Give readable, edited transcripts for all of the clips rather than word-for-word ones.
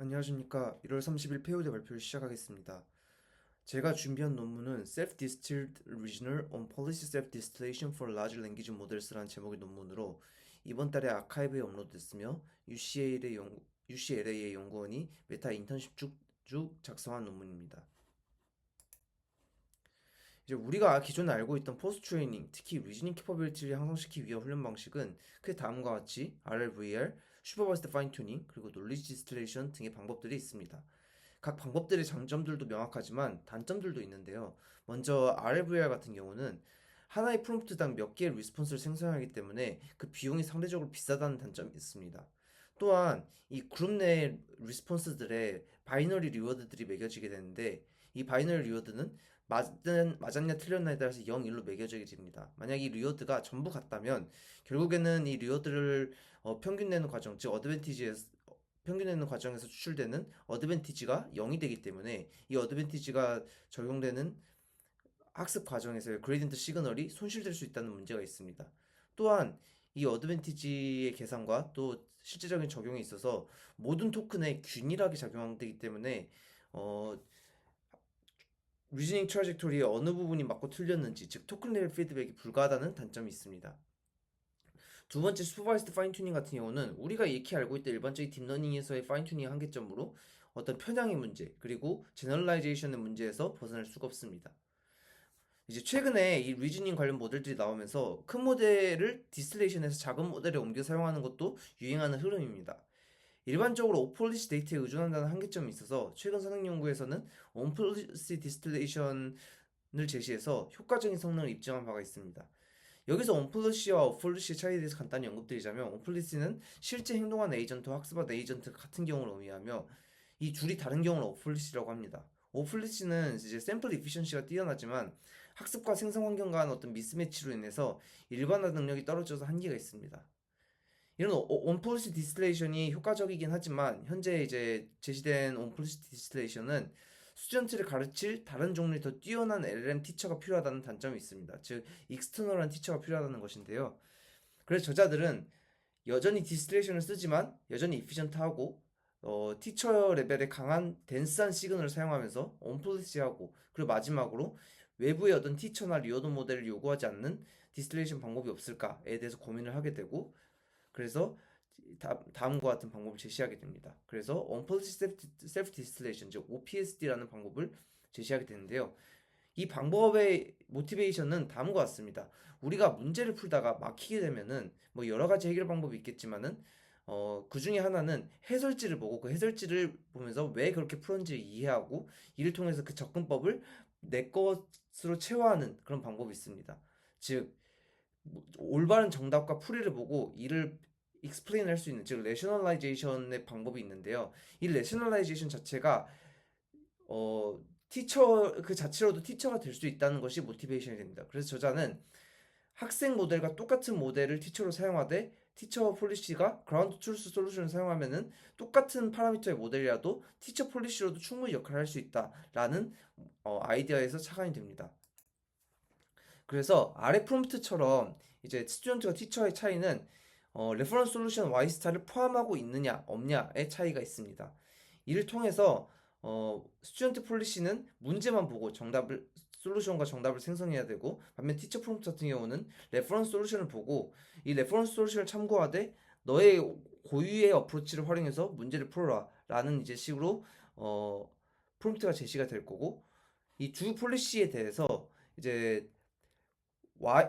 안녕하십니까. 1월 30일 페이오드 발표를 시작하겠습니다. 제가 준비한 논문은 Self-Distilled Regional on Policy Self-Distillation for Large Language Models라는 제목의 논문으로 이번 달에 아카이브에 업로드됐으며 UCLA의 연구원이 메타 인턴십 쭉 작성한 논문입니다. 이제 우리가 기존에 알고 있던 포스트 트레이닝, 특히 리즈닝 캐퍼빌리티를 향상시키기 위한 훈련 방식은 크게 다음과 같이 RLVR, 슈퍼바이스드 파인 튜닝, 그리고 놀리지 디스틸레이션 등의 방법들이 있습니다. 각 방법들의 장점들도 명확하지만 단점들도 있는데요. 먼저 RLVR 같은 경우는 하나의 프롬프트당 몇 개의 리스폰스를 생성하기 때문에 그 비용이 상대적으로 비싸다는 단점이 있습니다. 또한 이 그룹 내 리스폰스들의 바이너리 리워드들이 매겨지게 되는데 이 바이너리 리워드는 맞았냐 틀렸냐에 따라서 0, 1로 매겨지게 됩니다. 만약 이 리워드가 전부 같다면 결국에는 이 리워드를 평균 내는 과정, 즉 평균 내는 과정에서 추출되는 어드밴티지가 0이 되기 때문에 이 어드밴티지가 적용되는 학습 과정에서의 그레디언트 시그널이 손실될 수 있다는 문제가 있습니다. 또한 이 어드밴티지의 계산과 또 실제적인 적용에 있어서 모든 토큰에 균일하게 작용되기 때문에 어, 리즈닝 트라젝토리의 어느 부분이 맞고 틀렸는지, 즉 토큰 레벨 피드백이 불가하다는 단점이 있습니다. 두 번째, 슈퍼바이스드 파인 튜닝 같은 경우는 우리가 익히 알고 있던 일반적인 딥러닝에서의 파인 튜닝의 한계점으로 어떤 편향의 문제 그리고 제너럴라이제이션의 문제에서 벗어날 수가 없습니다. 이제 최근에 이 리즈닝 관련 모델들이 나오면서 큰 모델을 디스틸레이션에서 작은 모델에 옮겨 사용하는 것도 유행하는 흐름입니다. 일반적으로 오폴리시 데이터에 의존한다는 한계점이 있어서 최근 선행 연구에서는 온폴리시 디스틸레이션을 제시해서 효과적인 성능을 입증한 바가 있습니다. 여기서 온폴리시와 오폴리시의 차이에 대해서 간단히 언급드리자면, 온폴리시는 실제 행동하는 에이전트와 학습하는 에이전트 같은 경우를 의미하며 이 둘이 다른 경우를 오폴리시라고 합니다. 오폴리시는 이제 샘플 이피션시가 뛰어나지만 학습과 생성 환경 간 어떤 미스매치로 인해서 일반화 능력이 떨어져서 한계가 있습니다. 이런 온폴리시 디스틸레이션이 효과적이긴 하지만 현재 이제 제시된 온폴리시 디스틸레이션은 스튜던트를 가르칠 다른 종류의 더 뛰어난 LLM 티처가 필요하다는 단점이 있습니다. 즉 익스터널한 티처가 필요하다는 것인데요. 그래서 저자들은 여전히 디스틸레이션을 쓰지만 여전히 이피션트하고 티처 레벨의 강한 덴스한 시그널을 사용하면서 온폴리시하고, 그리고 마지막으로 외부의 어떤 티처나 리워드 모델을 요구하지 않는 디스틸레이션 방법이 없을까에 대해서 고민을 하게 되고, 그래서 다음과 같은 방법을 제시하게 됩니다. 그래서 Unpublished Self Distillation, 즉 OPSD라는 방법을 제시하게 되는데요. 이 방법의 모티베이션은 다음과 같습니다. 우리가 문제를 풀다가 막히게 되면은 뭐 여러 가지 해결 방법이 있겠지만은 그 중에 하나는 해설지를 보고 그 해설지를 보면서 왜 그렇게 풀었는지 이해하고 이를 통해서 그 접근법을 내 것으로 체화하는 그런 방법이 있습니다. 즉 올바른 정답과 풀이를 보고 이를 explain 할 수 있는, 즉 rationalization의 방법이 있는데요. 이 rationalization 자체가 티처 그 자체로도 티처가 될 수 있다는 것이 모티베이션이 됩니다. 그래서 저자는 학생 모델과 똑같은 모델을 티처로 사용하되 티처 폴리시가 그라운드 트루스 솔루션을 사용하면은 똑같은 파라미터의 모델이라도 티처 폴리시로도 충분히 역할을 할 수 있다라는 아이디어에서 착안이 됩니다. 그래서 아래 프롬프트처럼 이제 스튜던트와 티처의 차이는 레퍼런스 솔루션 Y 스타를 포함하고 있느냐 없냐의 차이가 있습니다. 이를 통해서 스튜던트 폴리시는 문제만 보고 정답을 솔루션과 정답을 생성해야 되고, 반면 티처 프롬프트 같은 경우는 레퍼런스 솔루션을 보고 이 레퍼런스 솔루션을 참고하되 너의 고유의 어프로치를 활용해서 문제를 풀어라 라는 이제 식으로 프롬프트가 제시가 될 거고, 이 두 폴리시에 대해서 이제 Y,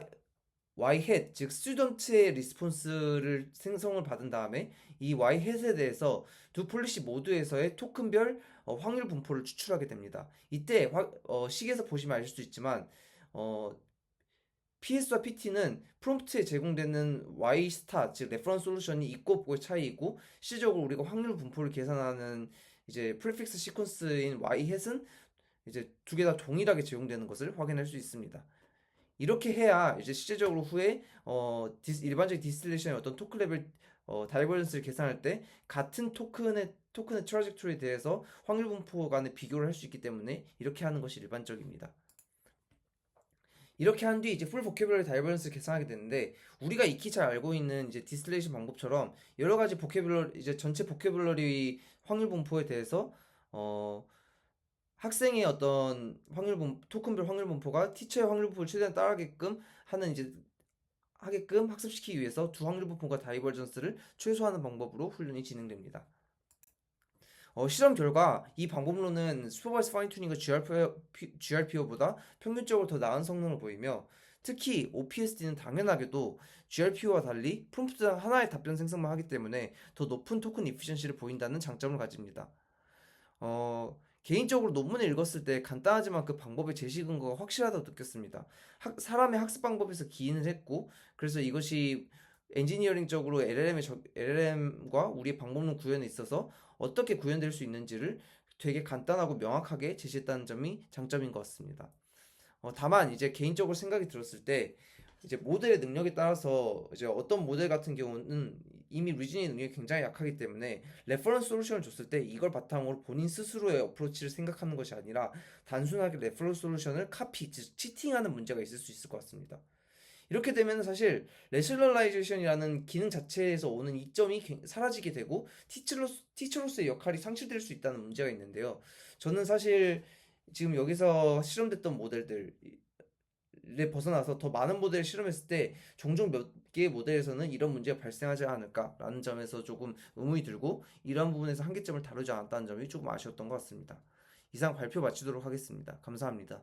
Y햇, 즉 스튜던트의 리스폰스를 생성을 받은 다음에 이 Y햇에 대해서 두 폴리시 모두에서의 토큰별 확률 분포를 추출하게 됩니다. 이때 식에서 보시면 아실 수 있지만 어, PS와 PT는 프롬프트에 제공되는 Y 스타, 즉 레퍼런스 솔루션이 있고 없고의 차이이고, 실질적으로 우리가 확률 분포를 계산하는 이제 프리픽스 시퀀스인 Y햇은 이제 두 개 다 동일하게 제공되는 것을 확인할 수 있습니다. 이렇게 해야 이제 실제적으로 후에 일반적인 디스틸레이션의 어떤 토큰 레벨 다이버전스를 계산할 때 같은 토큰의 트라젝토리에 대해서 확률 분포 간의 비교를 할 수 있기 때문에 이렇게 하는 것이 일반적입니다. 이렇게 한 뒤 이제 풀 보캐블러리 다이버런스를 계산하게 되는데 우리가 익히 잘 알고 있는 이제 디스틸레이션 방법처럼 여러 가지 보캐블러리 이제 전체 보캐블러리 확률 분포에 대해서 어 학생의 어떤 토큰별 확률 분포가 티처의 확률 분포를 최대한 따라가게끔 하는 이제 하게끔 학습시키기 위해서 두 확률 분포가 다이버전스를 최소화하는 방법으로 훈련이 진행됩니다. 실험 결과 이 방법론은 슈퍼바이스 파인 튜닝과 GRPO보다 평균적으로 더 나은 성능을 보이며 특히 OPSD는 당연하게도 GRPO와 달리 프롬프트 하나의 답변 생성만 하기 때문에 더 높은 토큰 이피션시를 보인다는 장점을 가집니다. 개인적으로 논문을 읽었을 때 간단하지만 그 방법의 제시 근거가 확실하다고 느꼈습니다. 사람의 학습 방법에서 기인을 했고, 그래서 이것이 엔지니어링적으로 LLM과 우리의 방법론 구현에 있어서 어떻게 구현될 수 있는지를 되게 간단하고 명확하게 제시했다는 점이 장점인 것 같습니다. 다만 이제 개인적으로 생각이 들었을 때 이제 모델의 능력에 따라서 이제 어떤 모델 같은 경우는 이미 리즈닝 능력이 굉장히 약하기 때문에 레퍼런스 솔루션을 줬을 때 이걸 바탕으로 본인 스스로의 어프로치를 생각하는 것이 아니라 단순하게 레퍼런스 솔루션을 즉 치팅하는 문제가 있을 수 있을 것 같습니다. 이렇게 되면 사실 레셔널라이제이션이라는 기능 자체에서 오는 이점이 사라지게 되고 티처로서의 역할이 상실될 수 있다는 문제가 있는데요. 저는 사실 지금 여기서 실험됐던 모델들 에 벗어나서 더 많은 모델을 실험했을 때 종종 몇 개의 모델에서는 이런 문제가 발생하지 않을까라는 점에서 조금 의문이 들고 이런 부분에서 한계점을 다루지 않았다는 점이 조금 아쉬웠던 것 같습니다. 이상 발표 마치도록 하겠습니다. 감사합니다.